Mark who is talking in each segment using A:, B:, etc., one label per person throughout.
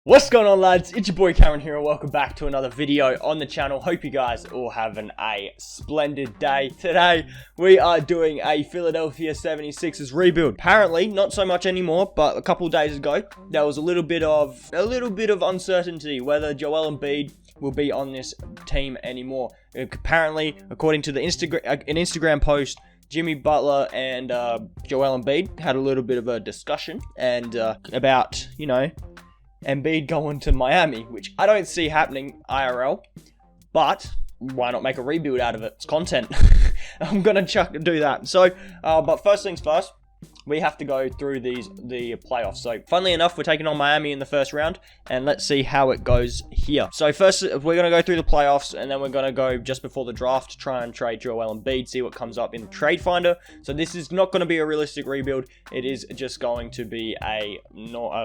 A: What's going on, lads? It's your boy Cameron here and welcome back to another video on the channel. Hope you guys all having a splendid day. Today we are doing a Philadelphia 76ers rebuild. Apparently not so much anymore, but a couple of days ago there was a little bit of uncertainty whether Joel Embiid will be on this team anymore. Apparently, according to the an Instagram post, Jimmy Butler and Joel Embiid had a little bit of a discussion and about, Embiid going to Miami, which I don't see happening IRL, but why not make a rebuild out of it? It's content. I'm gonna do that. So, but first things first, we have to go through the playoffs. So, funnily enough, we're taking on Miami in the first round, and let's see how it goes here. So, first, we're going to go through the playoffs, and then we're going to go just before the draft to try and trade Joel Embiid, see what comes up in the trade finder. So, this is not going to be a realistic rebuild. It is just going to be a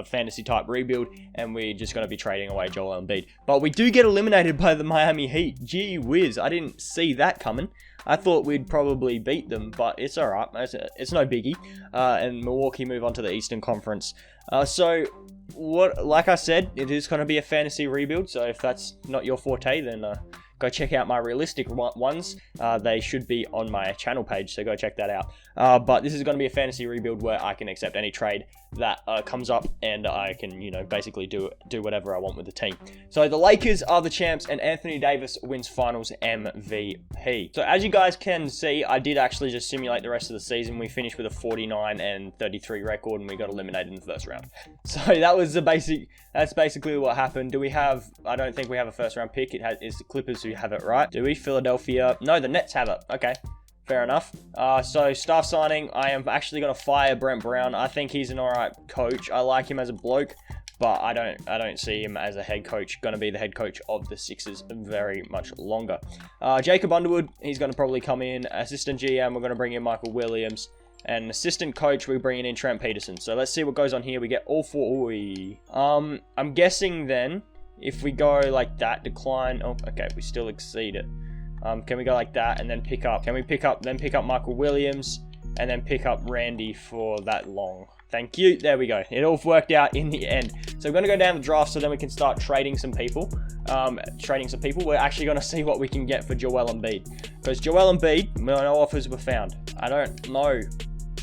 A: fantasy type rebuild, and we're just going to be trading away Joel Embiid. But we do get eliminated by the Miami Heat. Gee whiz, I didn't see that coming. I thought we'd probably beat them, but it's alright. It's no biggie. And Milwaukee move on to the Eastern Conference. Like I said, it is going to be a fantasy rebuild. So if that's not your forte, then go check out my realistic ones. They should be on my channel page, so go check that out. But this is going to be a fantasy rebuild where I can accept any trade that comes up, and I can, basically do whatever I want with the team. So the Lakers are the champs, and Anthony Davis wins Finals MVP. So as you guys can see, I did actually just simulate the rest of the season. We finished with a 49-33 record, and we got eliminated in the first round. So that was that's basically what happened. Do we have? I don't think we have a first round pick. It's the Clippers who have it, right? Do we? Philadelphia? No, the Nets have it. Okay. Fair enough. So staff signing, I am actually going to fire Brent Brown. I think he's an alright coach. I like him as a bloke, but I don't see him as a head coach, going to be the head coach of the Sixers very much longer. Jacob Underwood, he's going to probably come in. Assistant GM, we're going to bring in Michael Williams. And assistant coach, we're bringing in Trent Peterson. So let's see what goes on here. We get all four. I'm guessing then, if we go like that, decline. Oh, okay, we still exceed it. Can we go like that and then pick up? Can we pick up Michael Williams and then pick up Randy for that long? Thank you. There we go. It all worked out in the end. So we're going to go down the draft so then we can start trading some people. We're actually going to see what we can get for Joel Embiid. Because Joel Embiid, no offers were found. I don't know.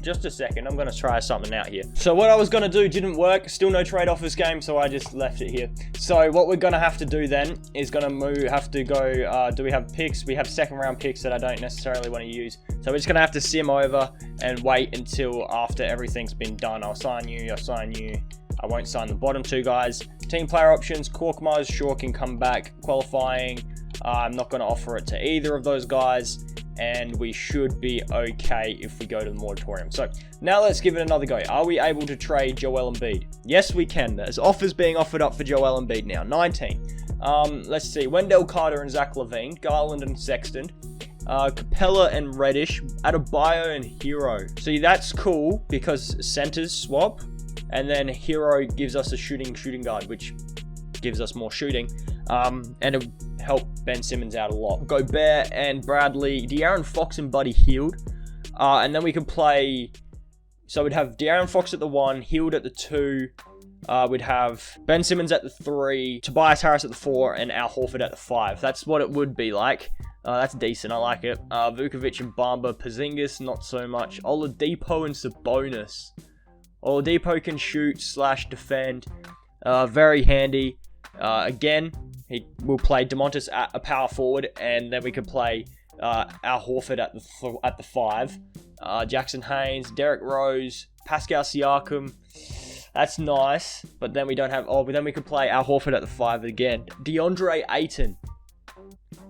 A: Just a second, I'm going to try something out here. So what I was going to do didn't work. Still no trade offers game, so I just left it here. So what we're going to have to do then is do we have picks? We have second round picks that I don't necessarily want to use. So we're just going to have to sim over and wait until after everything's been done. I'll sign you. I won't sign the bottom two guys. Team player options, Korkmaz, Shaw can come back. Qualifying, I'm not going to offer it to either of those guys. And we should be okay if we go to the moratorium. So now let's give it another go. Are we able to trade Joel Embiid? Yes, we can. There's offers being offered up for Joel Embiid now. 19. Let's see. Wendell Carter and Zach LaVine. Garland and Sexton. Capella and Reddish. Adebayo and Hero. See, that's cool because centers swap. And then Hero gives us a shooting guard, which gives us more shooting. And it help Ben Simmons out a lot. Gobert and Bradley, De'Aaron Fox and Buddy Hield. And then we can play, so we'd have De'Aaron Fox at the 1, Hield at the 2. We'd have Ben Simmons at the 3, Tobias Harris at the 4, and Al Horford at the 5. That's what it would be like. That's decent, I like it. Vukovic and Bamba, Porzingis, not so much. Oladipo and Sabonis. Oladipo can shoot / defend. Very handy. Again, he will play DeMontis at a power forward, and then we could play Al Horford at the 5. Jackson Haynes, Derrick Rose, Pascal Siakam. That's nice, but then we don't have. But then we could play Al Horford at the 5 again. DeAndre Ayton.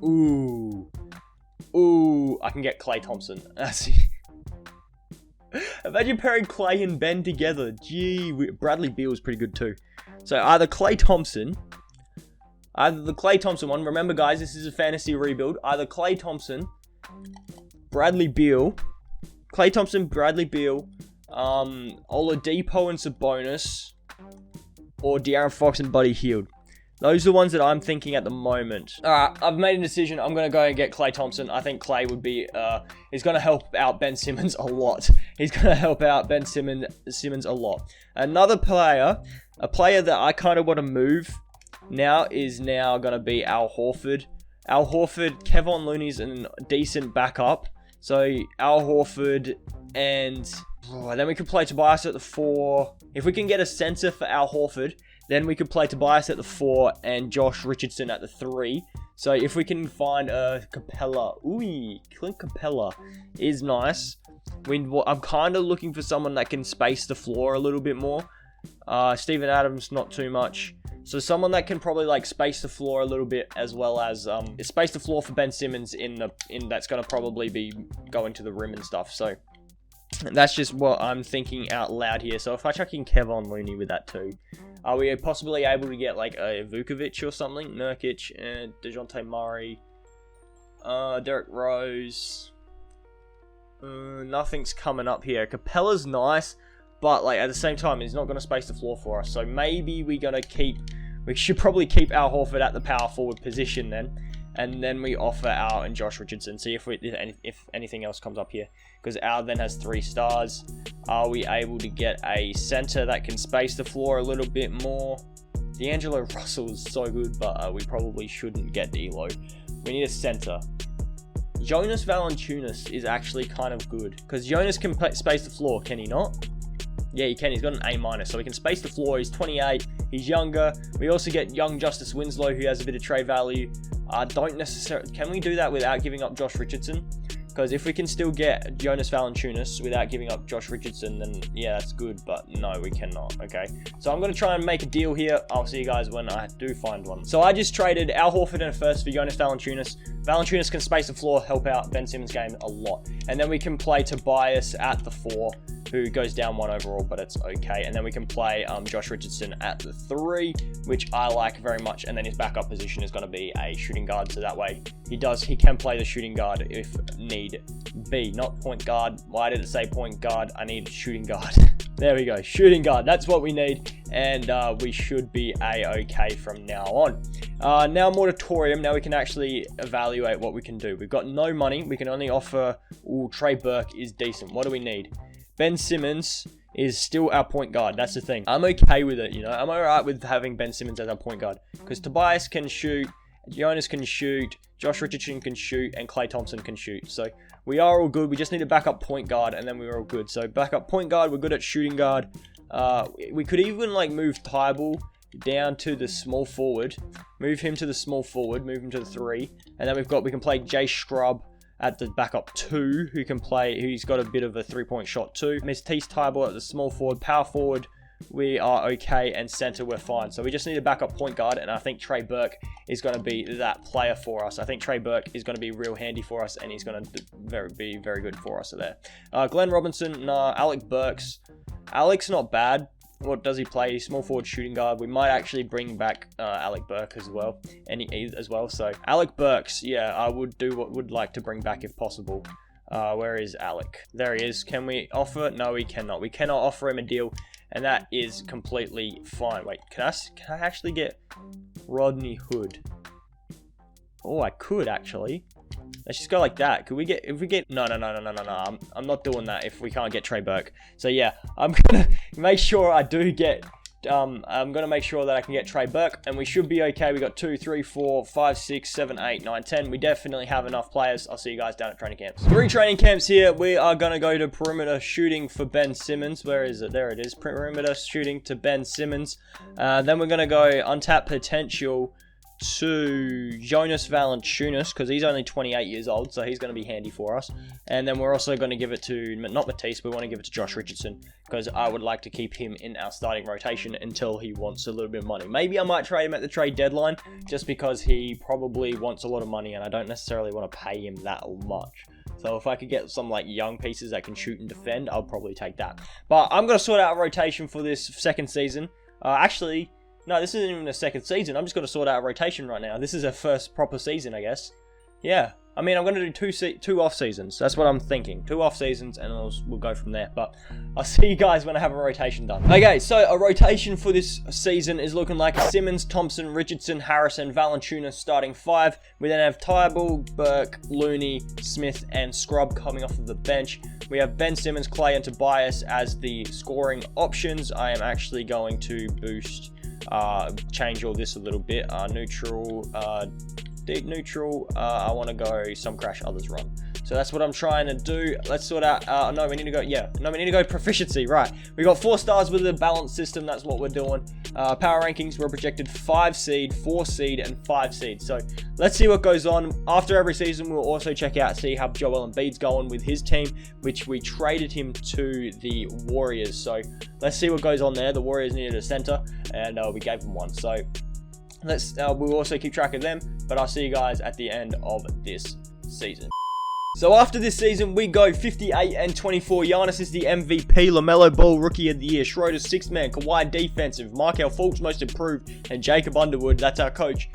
A: Ooh. I can get Klay Thompson. Imagine pairing Klay and Ben together. Gee, Bradley Beal's pretty good too. So either the Klay Thompson one. Remember, guys, this is a fantasy rebuild. Either Klay Thompson, Bradley Beal, Oladipo and Sabonis, or De'Aaron Fox and Buddy Hield. Those are the ones that I'm thinking at the moment. Alright, I've made a decision. I'm going to go and get Klay Thompson. I think Klay would be, he's going to help out Ben Simmons a lot. He's going to help out Ben Simmons a lot. Another player A player that I kind of want to move now is now going to be Al Horford. Al Horford, Kevon Looney's a decent backup. So Al Horford and then we could play Tobias at the 4. If we can get a center for Al Horford, then we could play Tobias at the 4 and Josh Richardson at the 3. So if we can find a Capella, Clint Capella is nice. I'm kind of looking for someone that can space the floor a little bit more. Steven Adams, not too much. So someone that can probably like space the floor a little bit, as well as space the floor for Ben Simmons in that's going to probably be going to the rim and stuff. So that's just what I'm thinking out loud here. So if I chuck in Kevon Looney with that too, are we possibly able to get like a Vukovic or something? Nurkic and DeJounte Murray, Derrick Rose. Nothing's coming up here. Capella's nice, but like at the same time, he's not going to space the floor for us. So maybe we should probably keep Al Horford at the power forward position then. And then we offer Al and Josh Richardson. See if anything else comes up here. Because Al then has 3 stars. Are we able to get a center that can space the floor a little bit more? D'Angelo Russell is so good, but we probably shouldn't get D'Lo. We need a center. Jonas Valanciunas is actually kind of good. Because Jonas can space the floor, can he not? Yeah, he can. He's got an A-, so he can space the floor. He's 28. He's younger. We also get young Justice Winslow, who has a bit of trade value. Don't necessarily... Can we do that without giving up Josh Richardson? Because if we can still get Jonas Valanciunas without giving up Josh Richardson, then yeah, that's good. But no, we cannot. Okay. So I'm going to try and make a deal here. I'll see you guys when I do find one. So I just traded Al Horford in a first for Jonas Valanciunas. Valanciunas can space the floor, help out Ben Simmons' game a lot. And then we can play Tobias at the 4, who goes down 1 overall, but it's okay. And then we can play Josh Richardson at the 3, which I like very much. And then his backup position is going to be a shooting guard. So that way he can play the shooting guard if need be. Not point guard. Why did it say point guard? I need shooting guard. There we go. Shooting guard. That's what we need. And we should be a-okay from now on. Now moratorium. Now we can actually evaluate what we can do. We've got no money. We can only offer... Trey Burke is decent. What do we need? Ben Simmons is still our point guard. That's the thing. I'm okay with it, you know. I'm alright with having Ben Simmons as our point guard. Because Tobias can shoot, Jonas can shoot, Josh Richardson can shoot, and Klay Thompson can shoot. So we are all good. We just need a backup point guard, and then we're all good. So backup point guard, we're good at shooting guard. We could even like move Tybal down to the small forward. Move him to the small forward. Move him to the 3. And then we can play Jay Scrubb at the backup 2, who's got a bit of a 3-point shot too. Matisse Tybal at the small forward, power forward, we are okay, and center we're fine. So we just need a backup point guard, and I think Trey Burke is going to be that player for us. I think Trey Burke is going to be real handy for us, and he's going to be very good for us there. Glenn Robinson, nah. Alec Burks. Alec's not bad. What does he play? Small forward, shooting guard. We might actually bring back Alec Burke as well. So Alec Burks, yeah, I would like to bring back if possible. Where is Alec? There he is. Can we offer? No, we cannot. We cannot offer him a deal, and that is completely fine. Wait, can I actually get Rodney Hood? Oh, I could actually. Let's just go like that. Could we get, no. I'm not doing that if we can't get Trey Burke. So yeah, I'm going to make sure I do get, I'm going to make sure that I can get Trey Burke, and we should be okay. We got 2, 3, 4, 5, 6, 7, 8, 9, 10. We definitely have enough players. I'll see you guys down at training camps. 3 training camps here. We are going to go to perimeter shooting for Ben Simmons. Where is it? There it is. Perimeter shooting to Ben Simmons. Then we're going to go untapped potential to Jonas Valanciunas, because he's only 28 years old, so he's going to be handy for us. And then we're also going to give it to, not Matisse, we want to give it to Josh Richardson, because I would like to keep him in our starting rotation until he wants a little bit of money. Maybe I might trade him at the trade deadline, just because he probably wants a lot of money, and I don't necessarily want to pay him that much. So if I could get some like young pieces that can shoot and defend, I'll probably take that. But I'm going to sort out a rotation for this second season. Actually, no, this isn't even a second season. I'm just going to sort out a rotation right now. This is our first proper season, I guess. Yeah. I mean, I'm going to do two off seasons. That's what I'm thinking. 2 off seasons, and we'll go from there. But I'll see you guys when I have a rotation done. Okay, so a rotation for this season is looking like Simmons, Thompson, Richardson, Harrison, Valanciunas starting 5. We then have Tybal, Burke, Looney, Smith, and Scrub coming off of the bench. We have Ben Simmons, Clay, and Tobias as the scoring options. I am actually going to change all this a little bit. Neutral, deep neutral. I want to go some crash, others run. So that's what I'm trying to do. Let's sort out, no, we need to go proficiency, right. We got 4 stars with a balanced system. That's what we're doing. Power rankings, we're projected 5 seed, 4 seed, and 5 seed. So let's see what goes on. After every season, we'll also check out, see how Joel Embiid's going with his team, which we traded him to the Warriors. So let's see what goes on there. The Warriors needed a center, and we gave them one. So we'll also keep track of them, but I'll see you guys at the end of this season. So after this season, we go 58 and 24. Giannis is the MVP, LaMelo Ball Rookie of the Year, Schroeder's 6th man, Kawhi defensive, Markelle Fultz most improved, and Jacob Underwood, that's our coach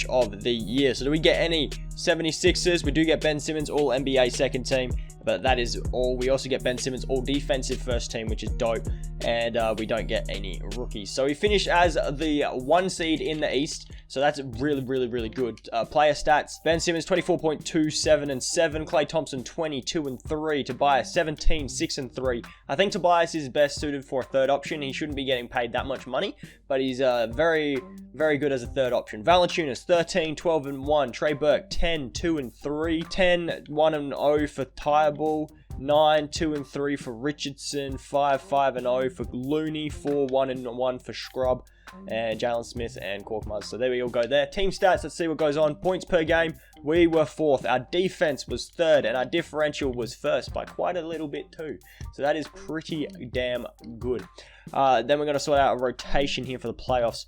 A: of the year. So do we get any 76ers? We do get Ben Simmons, all NBA second team, but that is all. We also get Ben Simmons, all defensive first team, which is dope, and we don't get any rookies. So we finish as the 1 seed in the East, so that's really, really, really good. Player stats, Ben Simmons 24.2, 7 and 7, Klay Thompson 22 and 3, Tobias 17, 6 and 3. I think Tobias is best suited for a third option. He shouldn't be getting paid that much money, but he's very, very good as a third option. Valanciunas 13, 12 and 1, Trey Burke 10, 2 and 3, 10, 1 and 0 for Tybal, 9, 2 and 3 for Richardson, 5, 5 and 0 for Looney, 4, 1 and 1 for Scrub, and Jalen Smith and Korkmaz. So there we all go there. Team stats, let's see what goes on. Points per game, we were 4th. Our defense was 3rd, and our differential was 1st by quite a little bit too. So that is pretty damn good. Then we're going to sort out a rotation here for the playoffs.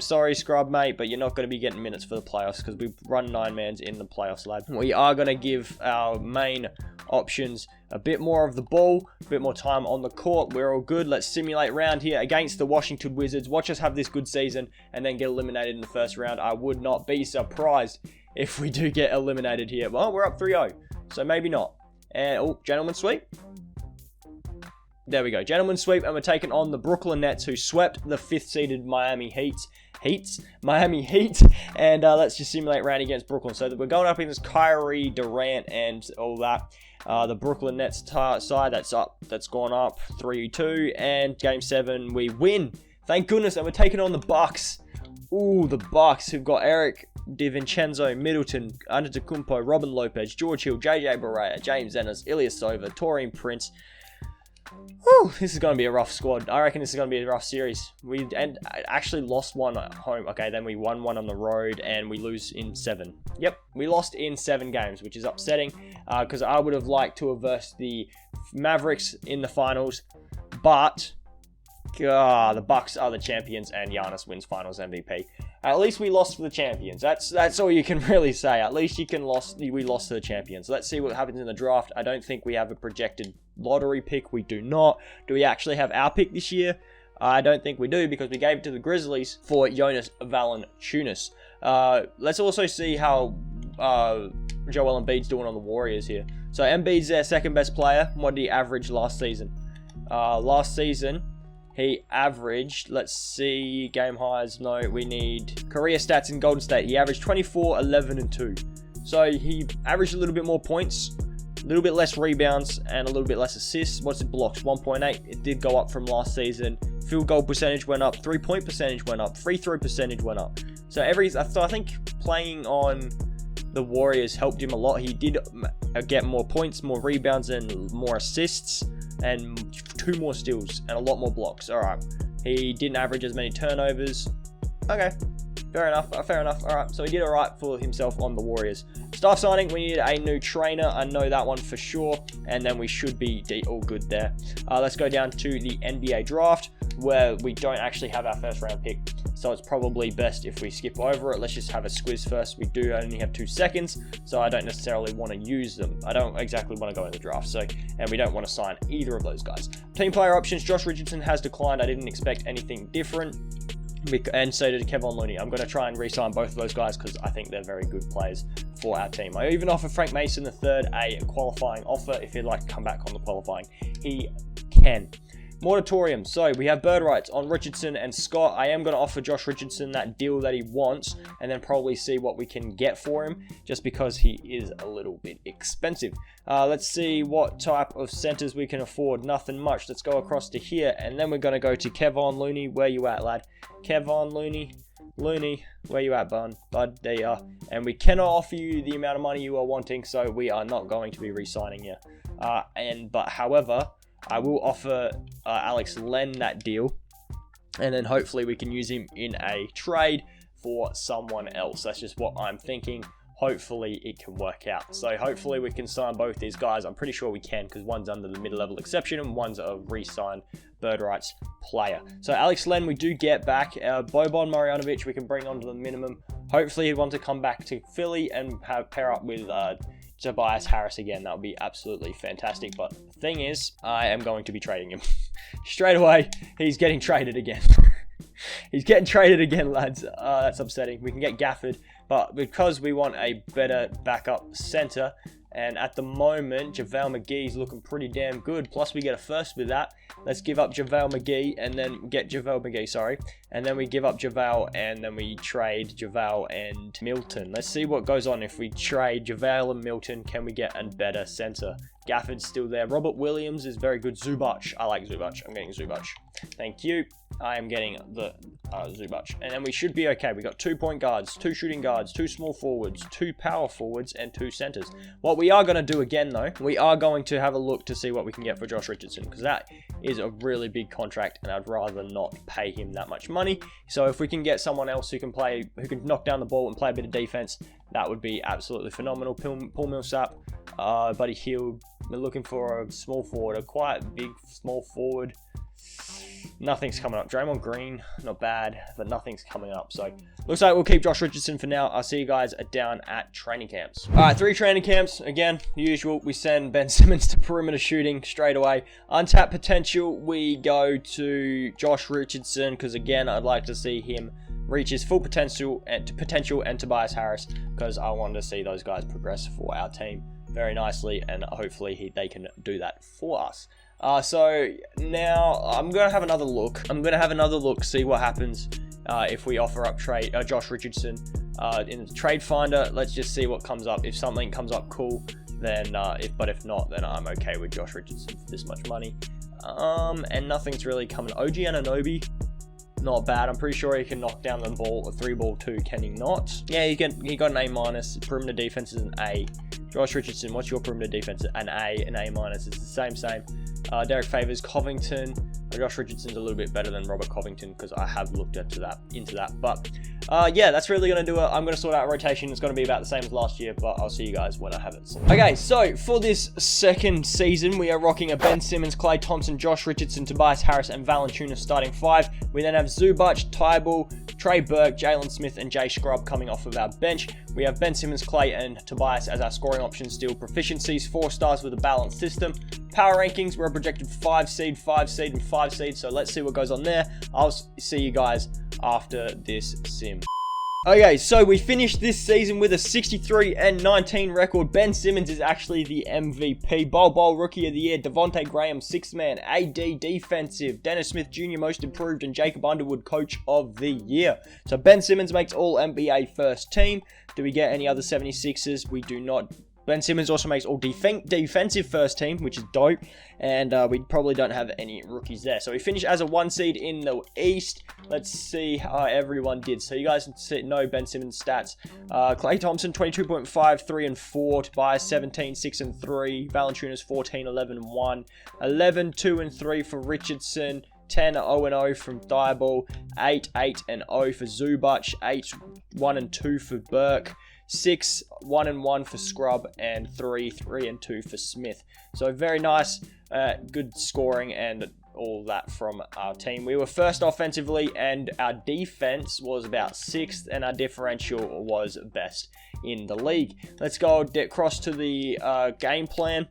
A: Sorry, Scrub, mate, but you're not going to be getting minutes for the playoffs because we run 9-mans in the playoffs, lad. We are going to give our main options a bit more of the ball, a bit more time on the court. We're all good. Let's simulate round here against the Washington Wizards. Watch us have this good season and then get eliminated in the first round. I would not be surprised if we do get eliminated here. Well, we're up 3-0, so maybe not. And, oh, gentleman sweep. There we go, gentleman sweep, and we're taking on the Brooklyn Nets, who swept the 5th-seeded Miami Heat, and let's just simulate round against Brooklyn. So that we're going up against Kyrie, Durant, and all that. The Brooklyn Nets side, that's gone up 3-2, and Game 7 we win. Thank goodness, and we're taking on the Bucks. Ooh, the Bucks, who've got Eric DiVincenzo, Middleton, Antetokounmpo, Robin Lopez, George Hill, JJ Barea, James Ennis, Ilyasova, Taurean Prince. Whew, this is going to be a rough squad. I reckon this is going to be a rough series. We actually lost one at home. Okay, then we won one on the road, and we lose in 7. Yep, we lost in 7 games, which is upsetting, because I would have liked to have versed the Mavericks in the finals, but the Bucks are the champions, and Giannis wins Finals MVP. At least we lost for the champions. That's all you can really say. At least we lost to the champions. Let's see what happens in the draft. I don't think we have a projected lottery pick. We do not. Do we actually have our pick this year? I don't think we do, because we gave it to the Grizzlies for Jonas Valanciunas. Let's also see how Joel Embiid's doing on the Warriors here. So Embiid's their 2nd best player. What did he average last season? Last season, he averaged, let's see, game highs. No, we need career stats in Golden State. He averaged 24, 11, and 2. So he averaged a little bit more points, a little bit less rebounds, and a little bit less assists. What's it, blocks? 1.8. It did go up from last season. Field goal percentage went up. 3-point percentage went up. Free throw percentage went up. So I think playing on the Warriors helped him a lot. He did get more points, more rebounds, and more assists, and 2 more steals, and a lot more blocks. All right. He didn't average as many turnovers. Okay. Fair enough. All right. So he did all right for himself on the Warriors. Staff signing, we need a new trainer. I know that one for sure. And then we should be all good there. Let's go down to the NBA draft, where we don't actually have our 1st round pick. So it's probably best if we skip over it. Let's just have a squiz first. We do only have 2 seconds, so I don't necessarily want to use them. I don't exactly want to go in the draft, and we don't want to sign either of those guys. Team player options, Josh Richardson has declined. I didn't expect anything different. And so did Kevon Looney. I'm going to try and re-sign both of those guys because I think they're very good players for our team. I even offer Frank Mason III a qualifying offer. If he'd like to come back on the qualifying, he can. Moratorium. So we have bird rights on Richardson and Scott. I am going to offer Josh Richardson that deal that he wants and then probably see what we can get for him just because he is a little bit expensive. Let's see what type of centers we can afford. Nothing much. Let's go across to here and then we're going to go to Kevon Looney. Where you at, lad? Kevon Looney, where you at, bud? There you are. And we cannot offer you the amount of money you are wanting, so we are not going to be re-signing you. But however, I will offer Alex Len that deal, and then hopefully we can use him in a trade for someone else. That's just what I'm thinking. Hopefully it can work out. So hopefully we can sign both these guys. I'm pretty sure we can because one's under the mid-level exception and one's a re-signed bird rights player. So Alex Len we do get back. Boban Marjanovic we can bring onto the minimum. Hopefully he'd want to come back to Philly and pair up with Tobias Harris again. That would be absolutely fantastic. But the thing is, I am going to be trading him. Straight away, he's getting traded again. He's getting traded again, lads. That's upsetting. We can get Gafford, but because we want a better backup center, and at the moment, JaVale McGee's looking pretty damn good. Plus, we get a first with that. Let's give up JaVale McGee and then get JaVale McGee, sorry. And then we give up JaVale and then we trade JaVale and Milton. Let's see what goes on. If we trade JaVale and Milton, can we get a better center? Gafford's still there. Robert Williams is very good. Zubac. I like Zubac. I'm getting Zubac. Thank you. I am getting the Zubac. And then we should be okay. We got 2 point guards, 2 shooting guards, 2 small forwards, 2 power forwards, and 2 centers. What we are going to do again, though, we are going to have a look to see what we can get for Josh Richardson, because that is a really big contract, and I'd rather not pay him that much money. So if we can get someone else who can knock down the ball and play a bit of defense, that would be absolutely phenomenal. Paul Millsap, Buddy Hield. We're looking for a small forward, a quite big small forward. Nothing's coming up. Draymond Green, not bad, but nothing's coming up. So looks like we'll keep Josh Richardson for now. I'll see you guys down at training camps. All right, 3 training camps. Again, usual. We send Ben Simmons to perimeter shooting straight away. Untapped potential, we go to Josh Richardson because again, I'd like to see him reach his full potential and Tobias Harris because I want to see those guys progress for our team very nicely, and hopefully they can do that for us. So now I'm going to have another look. See what happens if we offer up Josh Richardson in the trade finder. Let's just see what comes up. If something comes up, cool. Then, if not, then I'm okay with Josh Richardson for this much money. And nothing's really coming. OG Anunoby, not bad. I'm pretty sure he can knock down the ball, a 3-ball 2. Can he not? Yeah, he got an A-. Perimeter defense is an A. Josh Richardson, what's your perimeter defense? An A, an A-. It's the same. Derek Favors, Covington. Josh Richardson's a little bit better than Robert Covington because I have looked into that. But yeah, that's really going to do it. I'm going to sort out rotation. It's going to be about the same as last year, but I'll see you guys when I have it sorted. Okay, so for this second season, we are rocking a Ben Simmons, Klay Thompson, Josh Richardson, Tobias Harris, and Valanciunas starting 5. We then have Zubac, Tybal, Trey Burke, Jalen Smith, and Jay Scrubb coming off of our bench. We have Ben Simmons, Klay, and Tobias as our scoring options. Still proficiencies, 4 stars with a balanced system. Power rankings, we're projected 5 seed, 5 seed, and 5 seed. So let's see what goes on there. I'll see you guys after this sim. Okay, so we finished this season with a 63-19 record. Ben Simmons is actually the MVP. Bol Rookie of the Year. Devontae Graham, 6th man. AD Defensive. Dennis Smith Jr. Most Improved. And Jacob Underwood Coach of the Year. So Ben Simmons makes all NBA first team. Do we get any other 76ers? We do not. Ben Simmons also makes all defensive first team, which is dope. And we probably don't have any rookies there. So we finish as a 1 seed in the East. Let's see how everyone did. So you guys know Ben Simmons' stats. Klay Thompson, 22.5, 3 and 4. Tobias, 17, 6 and 3. Valanciunas, 14, 11 and 1. 11, 2 and 3 for Richardson. 10, 0 and 0 from Tybal. 8, 8 and 0 for Zubac. 8, 1 and 2 for Burke. 6, 1 and 1 for Scrubb, and 3, 3 and 2 for Smith. So very nice, good scoring and all that from our team. We were first offensively, and our defense was about 6th, and our differential was best in the league. Let's go cross to the game plan.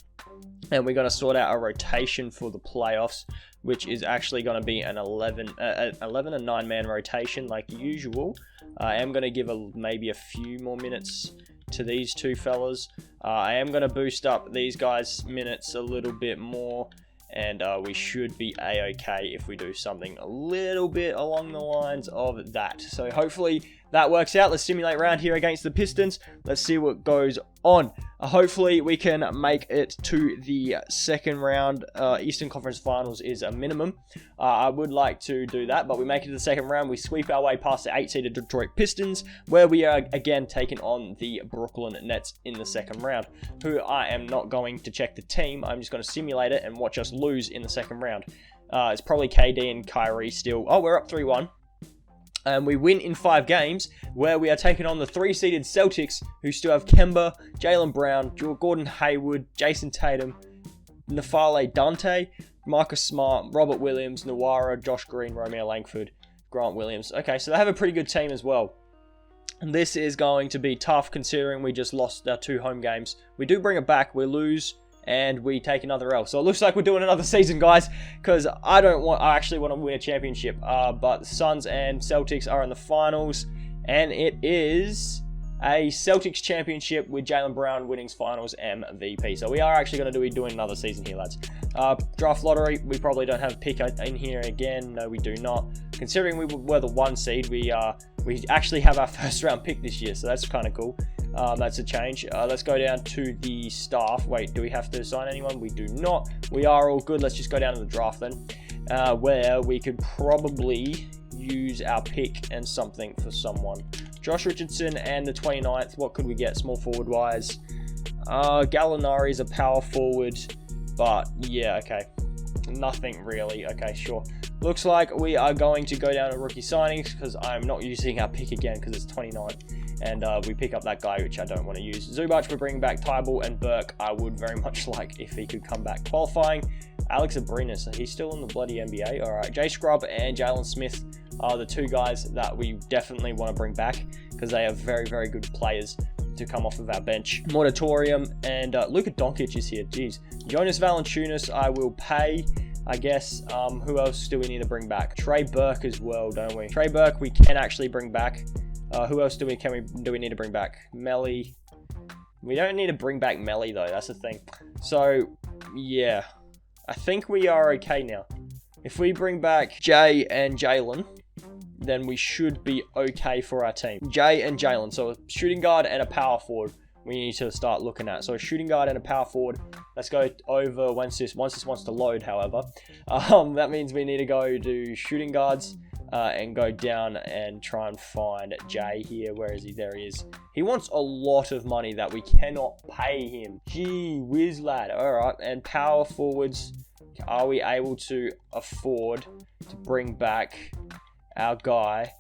A: And we're going to sort out a rotation for the playoffs, which is actually going to be an 11 and 9-man rotation like usual. I am going to give maybe a few more minutes to these two fellas. I am going to boost up these guys' minutes a little bit more, and we should be a-okay if we do something a little bit along the lines of that. So hopefully that works out. Let's simulate round here against the Pistons. Let's see what goes on. Hopefully we can make it to the second round. Eastern Conference Finals is a minimum. I would like to do that, but we make it to the second round. We sweep our way past the 8 seeded Detroit Pistons, where we are again taking on the Brooklyn Nets in the second round, who I am not going to check the team. I'm just going to simulate it and watch us lose in the second round. It's probably KD and Kyrie still. Oh, we're up 3-1. And we win in 5 games, where we are taking on the 3-seeded Celtics, who still have Kemba, Jaylen Brown, Gordon Hayward, Jason Tatum, N'Faly Dante, Marcus Smart, Robert Williams, Nwara, Josh Green, Romeo Langford, Grant Williams. Okay, so they have a pretty good team as well. And this is going to be tough considering we just lost our 2 home games. We do bring it back, we lose, and we take another L. So it looks like we're doing another season, guys, because I actually want to win a championship. But the Suns and Celtics are in the finals, and it is a Celtics championship with Jaylen Brown winning finals MVP. So we are actually going to be doing another season here, lads. Draft lottery, we probably don't have a pick in here again. No, we do not. Considering we were the 1 seed, we actually have our first round pick this year, so that's kind of cool. That's a change. Let's go down to the staff. Wait, do we have to sign anyone? We do not. We are all good. Let's just go down to the draft then, where we could probably use our pick and something for someone. Josh Richardson and the 29th. What could we get small forward wise? Gallinari is a power forward, but yeah, okay. Nothing really. Okay, sure. Looks like we are going to go down to rookie signings because I'm not using our pick again because it's 29. And we pick up that guy, which I don't want to use. Zubac, we're bringing back Tybalt, and Burke, I would very much like if he could come back. Qualifying, Alex Abrinas, he's still in the bloody NBA. All right, Jay Scrubb and Jalen Smith are the 2 guys that we definitely want to bring back because they are very, very good players to come off of our bench. Moratorium and Luka Doncic is here. Jeez. Jonas Valanciunas, I will pay, I guess. Who else do we need to bring back? Trey Burke as well, don't we? Trey Burke we can actually bring back. Who else do we need to bring back? Melly. We don't need to bring back Melly though. That's the thing. So yeah, I think we are okay now. If we bring back Jay and Jalen, then we should be okay for our team. Jay and Jalen. So a shooting guard and a power forward we need to start looking at. So a shooting guard and a power forward. Let's go over once this wants to load, however. That means we need to go to shooting guards. And go down and try and find Jay here. Where is he? There he is. He wants a lot of money that we cannot pay him. Gee whiz, lad. All right. And power forwards, are we able to afford to bring back our guy,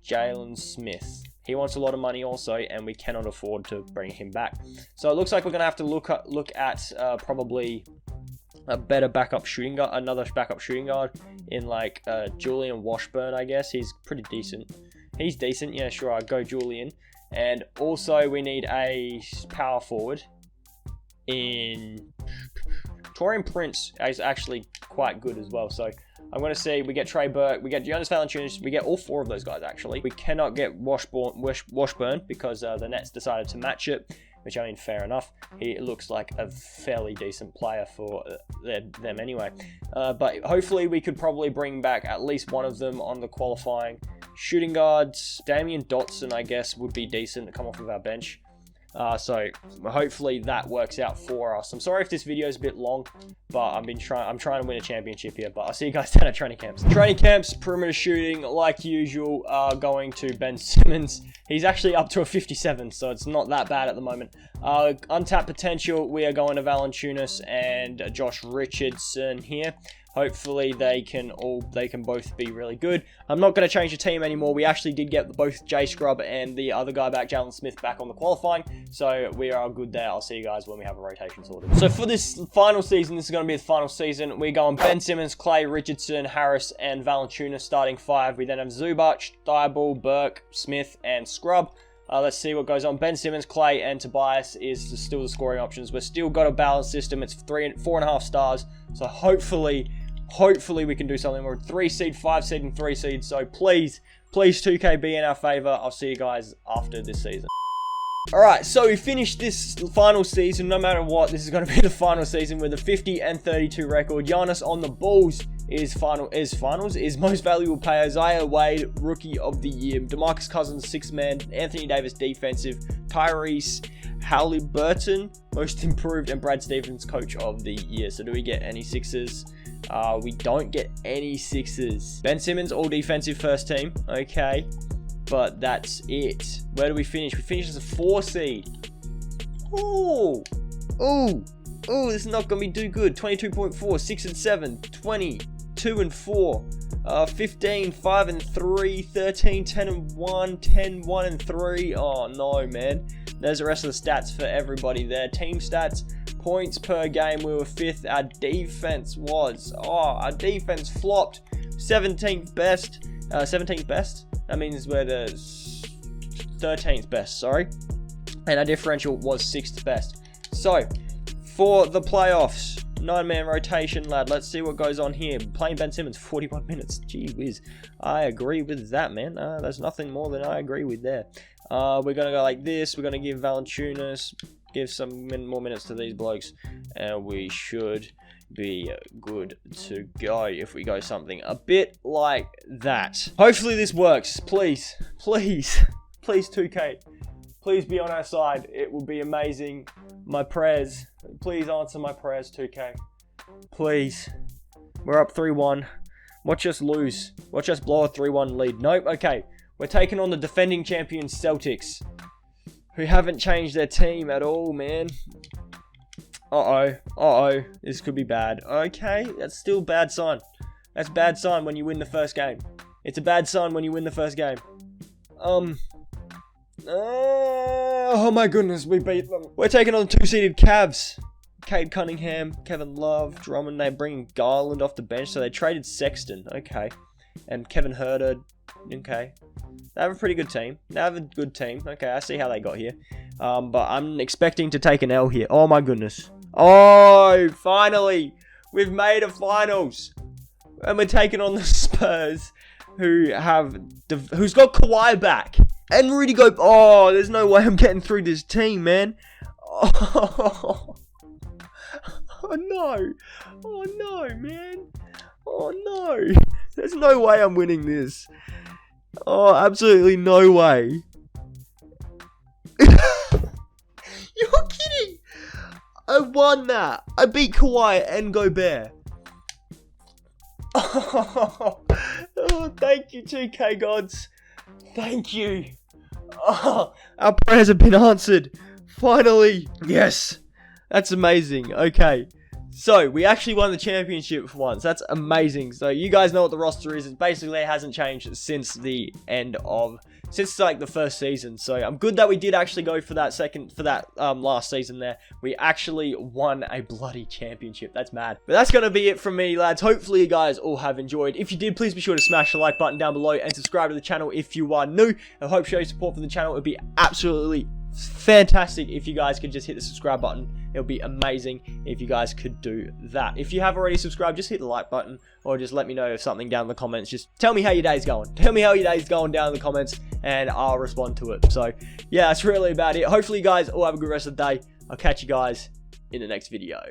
A: Jalen Smith? He wants a lot of money also, and we cannot afford to bring him back. So it looks like we're going to have to look at probably a better backup shooting guard, another backup shooting guard in like Julian Washburn, I guess. He's pretty decent. He's decent, yeah, sure, I'll go Julian. And also we need a power forward in Taurean Prince is actually quite good as well. So I'm going to see, we get Trey Burke, we get Jonas Valanciunas, we get all 4 of those guys actually. We cannot get Washburn because the Nets decided to match it. Which, I mean, fair enough. He looks like a fairly decent player for them anyway. But hopefully we could probably bring back at least one of them on the qualifying. Shooting guards, Damian Dotson, I guess, would be decent to come off of our bench. So hopefully that works out for us. I'm sorry if this video is a bit long, but I'm trying to win a championship here. But I'll see you guys down at training camps. Training camps, perimeter shooting, like usual, going to Ben Simmons. He's actually up to a 57, so it's not that bad at the moment. Untapped potential, we are going to Valanciunas and Josh Richardson here. Hopefully they can both be really good. I'm not going to change the team anymore. We actually did get both Jay Scrubb and the other guy back, Jalen Smith, back on the qualifying. So we are good there. I'll see you guys when we have a rotation sorted. So for this final season, this is going to be the final season. We're going Ben Simmons, Clay, Richardson, Harris, and Valanciunas starting 5. We then have Zubac, Thibault, Burke, Smith, and Scrubb. Let's see what goes on. Ben Simmons, Clay, and Tobias is still the scoring options. We've still got a balanced system. It's 4.5 stars. So hopefully we can do something. We're 3 seed, 5 seed, and 3 seed. So please 2K be in our favor. I'll see you guys after this season. Alright, so we finished this final season. No matter what, this is going to be the final season with a 50-32 record. Giannis on the Bulls is most valuable player. Isaiah Wade, rookie of the year. DeMarcus Cousins, 6th man. Anthony Davis, defensive. Tyrese Halliburton, most improved. And Brad Stevens, coach of the year. So do we get any Sixers? We don't get any Sixers. Ben Simmons, all defensive, first team. Okay. But that's it. Where do we finish? We finish as a 4 seed. Ooh, this is not going to be too good. 22.4, 6 and 7, 20, 2 and 4, 15, 5 and 3, 13, 10 and 1, 10, 1 and 3. Oh no, man. There's the rest of the stats for everybody there. Team stats, points per game. We were 5th. Our defense was, our defense flopped. 17th best. 17th best. That means we're the 13th best, sorry. And our differential was 6th best. So, for the playoffs, 9-man rotation, lad. Let's see what goes on here. Playing Ben Simmons, 41 minutes. Gee whiz. I agree with that, man. There's nothing more than I agree with there. We're going to go like this. We're going to give Valanciunas, give some more minutes to these blokes. And we should be good to go if we go something a bit like that. Hopefully this works. Please 2K, please be on our side. It would be amazing. My prayers, please answer my prayers, 2K. Please. We're up 3-1. Watch us lose. Watch us blow a 3-1 lead. Nope. Okay, we're taking on the defending champions Celtics, who haven't changed their team at all, man. Uh-oh, this could be bad. Okay, that's still a bad sign. That's a bad sign when you win the first game. It's a bad sign when you win the first game. Oh my goodness, we beat them. We're taking on the 2-seeded Cavs. Cade Cunningham, Kevin Love, Drummond. They're bringing Garland off the bench, so they traded Sexton. Okay. And Kevin Huerter. Okay. They have a pretty good team. Okay, I see how they got here. But I'm expecting to take an L here. Oh my goodness. Oh, finally. We've made a finals. And we're taking on the Spurs, who's got Kawhi back. And Rudy Gobert. Oh, there's no way I'm getting through this team, man. Oh no. Oh no, man. Oh no. There's no way I'm winning this. Oh, absolutely no way. You're kidding. I won that. I beat Kawhi and Gobert. Oh, thank you, 2K gods. Thank you. Oh, our prayers have been answered. Finally. Yes. That's amazing. Okay. So, we actually won the championship for once. That's amazing. So, you guys know what the roster is. Basically, it hasn't changed since the first season. So, I'm good that we did actually go for that last season there. We actually won a bloody championship. That's mad. But that's going to be it from me, lads. Hopefully, you guys all have enjoyed. If you did, please be sure to smash the like button down below and subscribe to the channel if you are new. I hope to show your support for the channel. It would be absolutely fantastic if you guys could just hit the subscribe button. It would be amazing if you guys could do that. If you have already subscribed, just hit the like button or just let me know if something down in the comments. Just tell me how your day's going. Tell me how your day's going down in the comments and I'll respond to it. So yeah, that's really about it. Hopefully you guys all have a good rest of the day. I'll catch you guys in the next video.